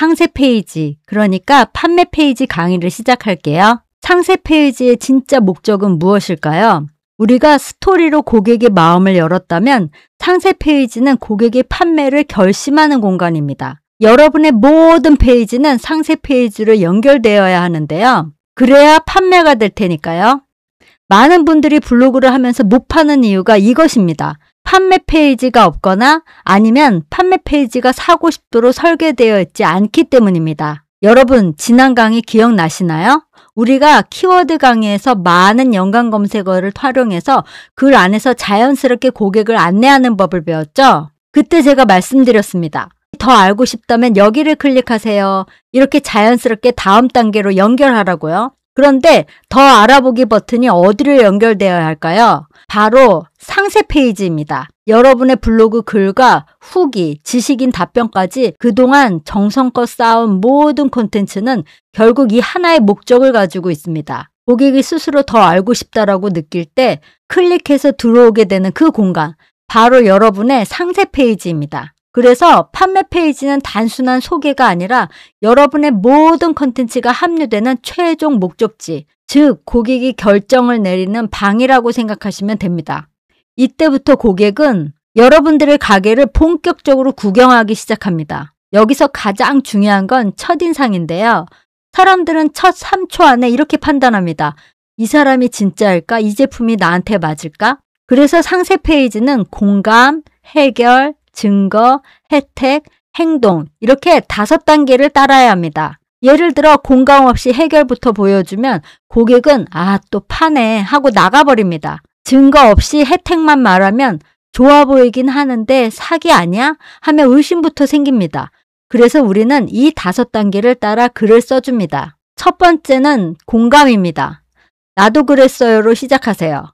상세 페이지, 그러니까 판매 페이지 강의를 시작할게요. 상세 페이지의 진짜 목적은 무엇일까요? 우리가 스토리로 고객의 마음을 열었다면 상세 페이지는 고객의 판매를 결심하는 공간입니다. 여러분의 모든 페이지는 상세 페이지로 연결되어야 하는데요. 그래야 판매가 될 테니까요. 많은 분들이 블로그를 하면서 못 파는 이유가 이것입니다. 판매 페이지가 없거나 아니면 판매 페이지가 사고 싶도록 설계되어 있지 않기 때문입니다. 여러분, 지난 강의 기억나시나요? 우리가 키워드 강의에서 많은 연관 검색어를 활용해서 글 안에서 자연스럽게 고객을 안내하는 법을 배웠죠? 그때 제가 말씀드렸습니다. 더 알고 싶다면 여기를 클릭하세요. 이렇게 자연스럽게 다음 단계로 연결하라고요. 그런데 더 알아보기 버튼이 어디로 연결되어야 할까요? 바로 상세 페이지입니다. 여러분의 블로그 글과 후기, 지식인 답변까지 그동안 정성껏 쌓은 모든 콘텐츠는 결국 이 하나의 목적을 가지고 있습니다. 고객이 스스로 더 알고 싶다라고 느낄 때 클릭해서 들어오게 되는 그 공간, 바로 여러분의 상세 페이지입니다. 그래서 판매 페이지는 단순한 소개가 아니라 여러분의 모든 콘텐츠가 합류되는 최종 목적지, 즉 고객이 결정을 내리는 방이라고 생각하시면 됩니다. 이때부터 고객은 여러분들의 가게를 본격적으로 구경하기 시작합니다. 여기서 가장 중요한 건 첫인상인데요. 사람들은 첫 3초 안에 이렇게 판단합니다. 이 사람이 진짜일까? 이 제품이 나한테 맞을까? 그래서 상세 페이지는 공감, 해결, 증거, 혜택, 행동 이렇게 5단계를 따라야 합니다. 예를 들어 공감 없이 해결부터 보여주면 고객은 또 파네 하고 나가버립니다. 증거 없이 혜택만 말하면 좋아 보이긴 하는데 사기 아니야? 하며 의심부터 생깁니다. 그래서 우리는 이 5단계를 따라 글을 써줍니다. 첫 번째는 공감입니다. 나도 그랬어요로 시작하세요.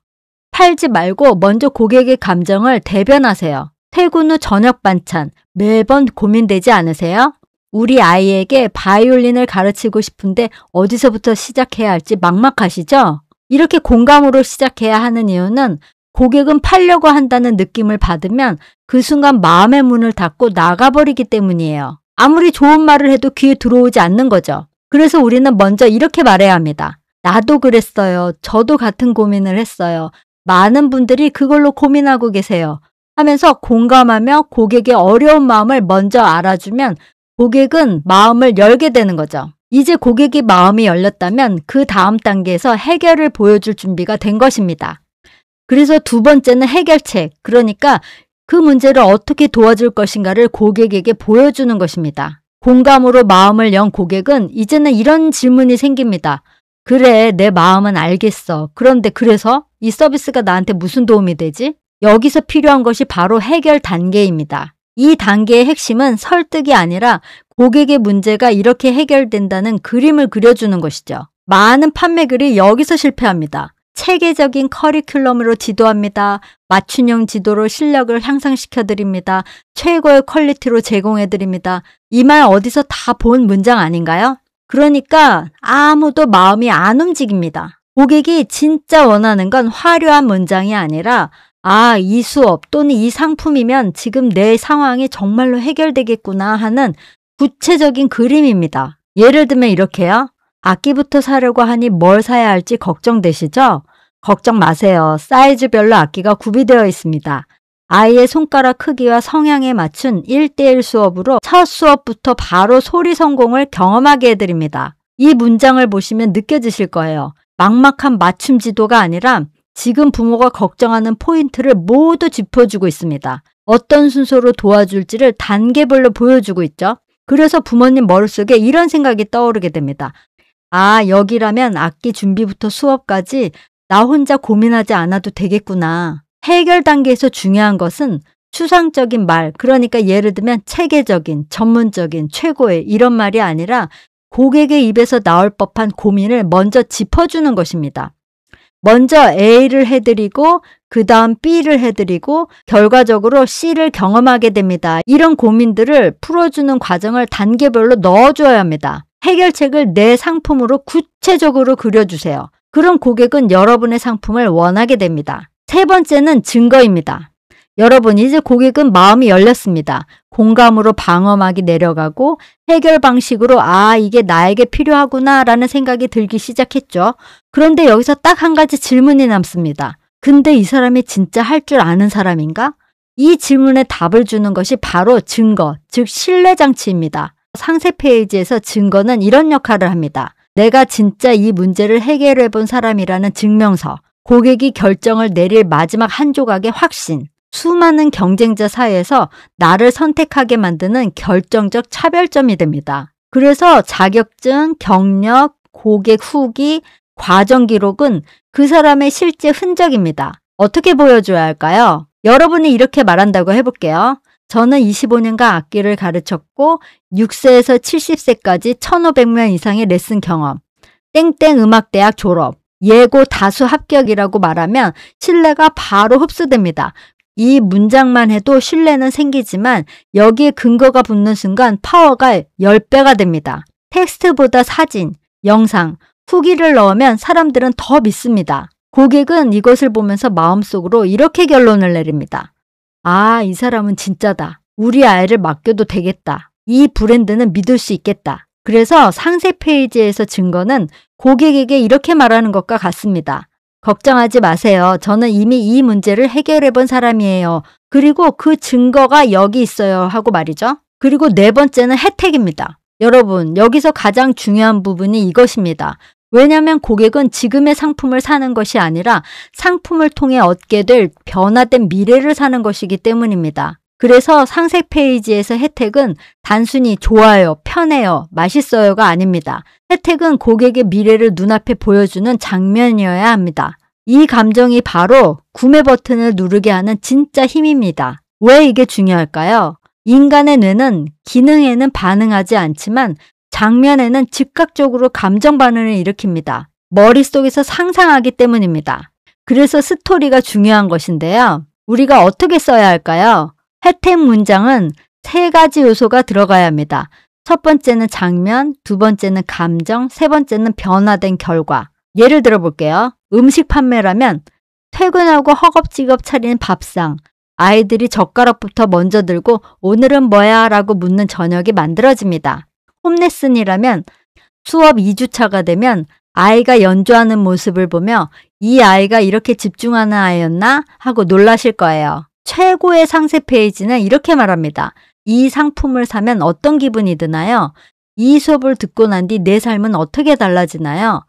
팔지 말고 먼저 고객의 감정을 대변하세요. 퇴근 후 저녁 반찬 매번 고민되지 않으세요? 우리 아이에게 바이올린을 가르치고 싶은데 어디서부터 시작해야 할지 막막하시죠? 이렇게 공감으로 시작해야 하는 이유는 고객은 팔려고 한다는 느낌을 받으면 그 순간 마음의 문을 닫고 나가버리기 때문이에요. 아무리 좋은 말을 해도 귀에 들어오지 않는 거죠. 그래서 우리는 먼저 이렇게 말해야 합니다. 나도 그랬어요. 저도 같은 고민을 했어요. 많은 분들이 그걸로 고민하고 계세요. 하면서 공감하며 고객의 어려운 마음을 먼저 알아주면 고객은 마음을 열게 되는 거죠. 이제 고객의 마음이 열렸다면 그 다음 단계에서 해결을 보여줄 준비가 된 것입니다. 그래서 두 번째는 해결책, 그러니까 그 문제를 어떻게 도와줄 것인가를 고객에게 보여주는 것입니다. 공감으로 마음을 연 고객은 이제는 이런 질문이 생깁니다. 그래, 내 마음은 알겠어. 그런데 그래서 이 서비스가 나한테 무슨 도움이 되지? 여기서 필요한 것이 바로 해결 단계입니다. 이 단계의 핵심은 설득이 아니라 고객의 문제가 이렇게 해결된다는 그림을 그려주는 것이죠. 많은 판매글이 여기서 실패합니다. 체계적인 커리큘럼으로 지도합니다. 맞춤형 지도로 실력을 향상시켜드립니다. 최고의 퀄리티로 제공해드립니다. 이 말 어디서 다 본 문장 아닌가요? 그러니까 아무도 마음이 안 움직입니다. 고객이 진짜 원하는 건 화려한 문장이 아니라 이 수업 또는 이 상품이면 지금 내 상황이 정말로 해결되겠구나 하는 구체적인 그림입니다. 예를 들면 이렇게요. 악기부터 사려고 하니 뭘 사야 할지 걱정되시죠? 걱정 마세요. 사이즈별로 악기가 구비되어 있습니다. 아이의 손가락 크기와 성향에 맞춘 1:1 수업으로 첫 수업부터 바로 소리 성공을 경험하게 해드립니다. 이 문장을 보시면 느껴지실 거예요. 막막한 맞춤 지도가 아니라 지금 부모가 걱정하는 포인트를 모두 짚어주고 있습니다. 어떤 순서로 도와줄지를 단계별로 보여주고 있죠. 그래서 부모님 머릿속에 이런 생각이 떠오르게 됩니다. 여기라면 악기 준비부터 수업까지 나 혼자 고민하지 않아도 되겠구나. 해결 단계에서 중요한 것은 추상적인 말, 그러니까 예를 들면 체계적인, 전문적인, 최고의 이런 말이 아니라 고객의 입에서 나올 법한 고민을 먼저 짚어주는 것입니다. 먼저 A를 해드리고 그 다음 B를 해드리고 결과적으로 C를 경험하게 됩니다. 이런 고민들을 풀어주는 과정을 단계별로 넣어줘야 합니다. 해결책을 내 상품으로 구체적으로 그려주세요. 그럼 고객은 여러분의 상품을 원하게 됩니다. 세 번째는 증거입니다. 여러분, 이제 고객은 마음이 열렸습니다. 공감으로 방어막이 내려가고 해결 방식으로 이게 나에게 필요하구나 라는 생각이 들기 시작했죠. 그런데 여기서 딱 한 가지 질문이 남습니다. 근데 이 사람이 진짜 할 줄 아는 사람인가? 이 질문에 답을 주는 것이 바로 증거, 즉 신뢰장치입니다. 상세 페이지에서 증거는 이런 역할을 합니다. 내가 진짜 이 문제를 해결해 본 사람이라는 증명서, 고객이 결정을 내릴 마지막 한 조각의 확신, 수많은 경쟁자 사이에서 나를 선택하게 만드는 결정적 차별점이 됩니다. 그래서 자격증, 경력, 고객 후기, 과정 기록은 그 사람의 실제 흔적입니다. 어떻게 보여줘야 할까요? 여러분이 이렇게 말한다고 해볼게요. 저는 25년간 악기를 가르쳤고 6세에서 70세까지 1,500명 이상의 레슨 경험, 땡땡 음악대학 졸업, 예고 다수 합격이라고 말하면 신뢰가 바로 흡수됩니다. 이 문장만 해도 신뢰는 생기지만 여기에 근거가 붙는 순간 파워가 10배가 됩니다. 텍스트보다 사진, 영상, 후기를 넣으면 사람들은 더 믿습니다. 고객은 이것을 보면서 마음속으로 이렇게 결론을 내립니다. 이 사람은 진짜다. 우리 아이를 맡겨도 되겠다. 이 브랜드는 믿을 수 있겠다. 그래서 상세 페이지에서 증거는 고객에게 이렇게 말하는 것과 같습니다. 걱정하지 마세요. 저는 이미 이 문제를 해결해 본 사람이에요. 그리고 그 증거가 여기 있어요 하고 말이죠. 그리고 네 번째는 혜택입니다. 여러분, 여기서 가장 중요한 부분이 이것입니다. 왜냐하면 고객은 지금의 상품을 사는 것이 아니라 상품을 통해 얻게 될 변화된 미래를 사는 것이기 때문입니다. 그래서 상세 페이지에서 혜택은 단순히 좋아요, 편해요, 맛있어요가 아닙니다. 혜택은 고객의 미래를 눈앞에 보여주는 장면이어야 합니다. 이 감정이 바로 구매 버튼을 누르게 하는 진짜 힘입니다. 왜 이게 중요할까요? 인간의 뇌는 기능에는 반응하지 않지만 장면에는 즉각적으로 감정 반응을 일으킵니다. 머릿속에서 상상하기 때문입니다. 그래서 스토리가 중요한 것인데요. 우리가 어떻게 써야 할까요? 혜택 문장은 3가지 요소가 들어가야 합니다. 첫 번째는 장면, 두 번째는 감정, 세 번째는 변화된 결과. 예를 들어 볼게요. 음식 판매라면 퇴근하고 허겁지겁 차린 밥상, 아이들이 젓가락부터 먼저 들고 오늘은 뭐야? 라고 묻는 저녁이 만들어집니다. 홈레슨이라면 수업 2주차가 되면 아이가 연주하는 모습을 보며 이 아이가 이렇게 집중하는 아이였나? 하고 놀라실 거예요. 최고의 상세 페이지는 이렇게 말합니다. 이 상품을 사면 어떤 기분이 드나요? 이 수업을 듣고 난 뒤 내 삶은 어떻게 달라지나요?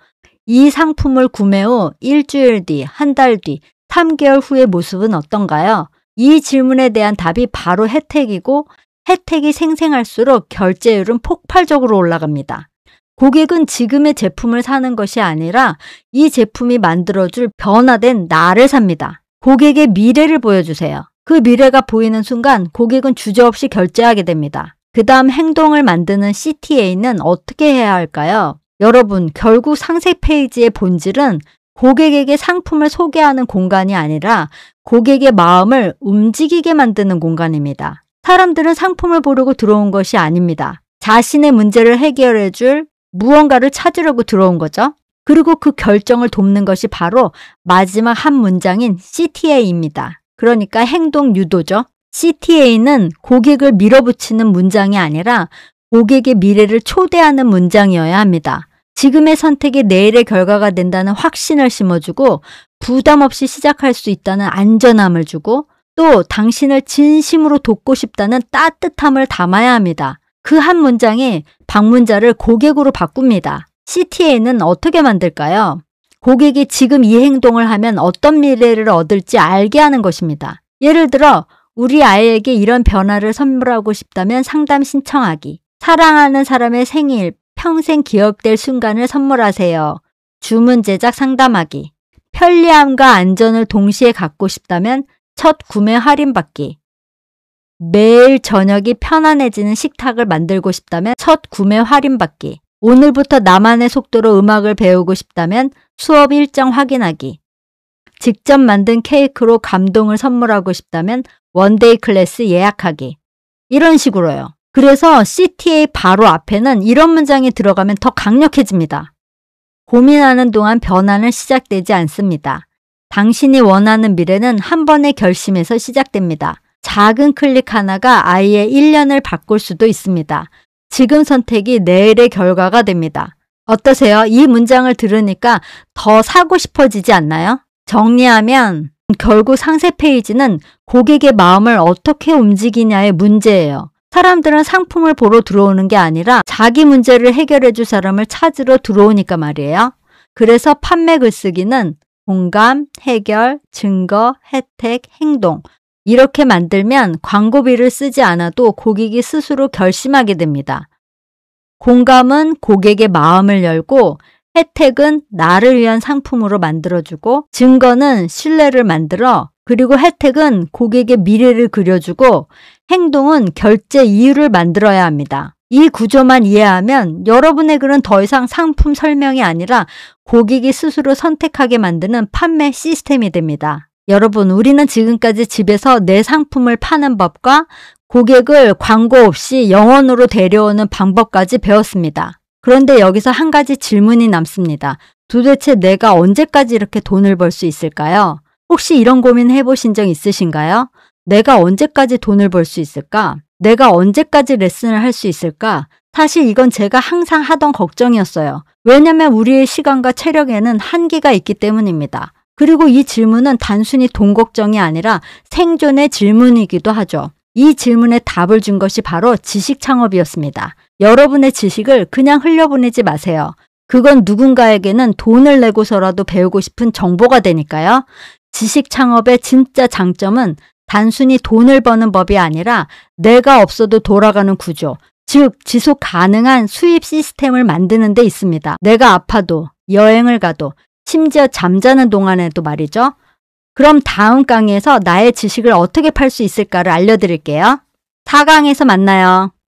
이 상품을 구매 후 일주일 뒤, 한 달 뒤, 3개월 후의 모습은 어떤가요? 이 질문에 대한 답이 바로 혜택이고 혜택이 생생할수록 결제율은 폭발적으로 올라갑니다. 고객은 지금의 제품을 사는 것이 아니라 이 제품이 만들어줄 변화된 나를 삽니다. 고객의 미래를 보여주세요. 그 미래가 보이는 순간 고객은 주저없이 결제하게 됩니다. 그 다음 행동을 만드는 CTA는 어떻게 해야 할까요? 여러분, 결국 상세 페이지의 본질은 고객에게 상품을 소개하는 공간이 아니라 고객의 마음을 움직이게 만드는 공간입니다. 사람들은 상품을 보려고 들어온 것이 아닙니다. 자신의 문제를 해결해 줄 무언가를 찾으려고 들어온 거죠. 그리고 그 결정을 돕는 것이 바로 마지막 한 문장인 CTA입니다. 그러니까 행동 유도죠. CTA는 고객을 밀어붙이는 문장이 아니라 고객의 미래를 초대하는 문장이어야 합니다. 지금의 선택이 내일의 결과가 된다는 확신을 심어주고 부담 없이 시작할 수 있다는 안전함을 주고 또 당신을 진심으로 돕고 싶다는 따뜻함을 담아야 합니다. 그 한 문장이 방문자를 고객으로 바꿉니다. CTA는 어떻게 만들까요? 고객이 지금 이 행동을 하면 어떤 미래를 얻을지 알게 하는 것입니다. 예를 들어 우리 아이에게 이런 변화를 선물하고 싶다면 상담 신청하기. 사랑하는 사람의 생일, 평생 기억될 순간을 선물하세요. 주문 제작 상담하기. 편리함과 안전을 동시에 갖고 싶다면 첫 구매 할인받기. 매일 저녁이 편안해지는 식탁을 만들고 싶다면 첫 구매 할인받기. 오늘부터 나만의 속도로 음악을 배우고 싶다면 수업 일정 확인하기. 직접 만든 케이크로 감동을 선물하고 싶다면 원데이 클래스 예약하기. 이런 식으로요. 그래서 CTA 바로 앞에는 이런 문장이 들어가면 더 강력해집니다. 고민하는 동안 변화는 시작되지 않습니다. 당신이 원하는 미래는 한 번의 결심에서 시작됩니다. 작은 클릭 하나가 아이의 1년을 바꿀 수도 있습니다. 지금 선택이 내일의 결과가 됩니다. 어떠세요? 이 문장을 들으니까 더 사고 싶어지지 않나요? 정리하면 결국 상세 페이지는 고객의 마음을 어떻게 움직이냐의 문제예요. 사람들은 상품을 보러 들어오는 게 아니라 자기 문제를 해결해 줄 사람을 찾으러 들어오니까 말이에요. 그래서 판매 글쓰기는 공감, 해결, 증거, 혜택, 행동 이렇게 만들면 광고비를 쓰지 않아도 고객이 스스로 결심하게 됩니다. 공감은 고객의 마음을 열고 혜택은 나를 위한 상품으로 만들어주고 증거는 신뢰를 만들어 그리고 혜택은 고객의 미래를 그려주고 행동은 결제 이유를 만들어야 합니다. 이 구조만 이해하면 여러분의 글은 더 이상 상품 설명이 아니라 고객이 스스로 선택하게 만드는 판매 시스템이 됩니다. 여러분, 우리는 지금까지 집에서 내 상품을 파는 법과 고객을 광고 없이 영원으로 데려오는 방법까지 배웠습니다. 그런데 여기서 한 가지 질문이 남습니다. 도대체 내가 언제까지 이렇게 돈을 벌 수 있을까요? 혹시 이런 고민 해보신 적 있으신가요? 내가 언제까지 돈을 벌 수 있을까? 내가 언제까지 레슨을 할 수 있을까? 사실 이건 제가 항상 하던 걱정이었어요. 왜냐면 우리의 시간과 체력에는 한계가 있기 때문입니다. 그리고 이 질문은 단순히 돈 걱정이 아니라 생존의 질문이기도 하죠. 이 질문에 답을 준 것이 바로 지식 창업이었습니다. 여러분의 지식을 그냥 흘려보내지 마세요. 그건 누군가에게는 돈을 내고서라도 배우고 싶은 정보가 되니까요. 지식 창업의 진짜 장점은 단순히 돈을 버는 법이 아니라 내가 없어도 돌아가는 구조, 즉 지속 가능한 수입 시스템을 만드는 데 있습니다. 내가 아파도, 여행을 가도, 심지어 잠자는 동안에도 말이죠. 그럼 다음 강의에서 나의 지식을 어떻게 팔 수 있을까를 알려드릴게요. 4강에서 만나요.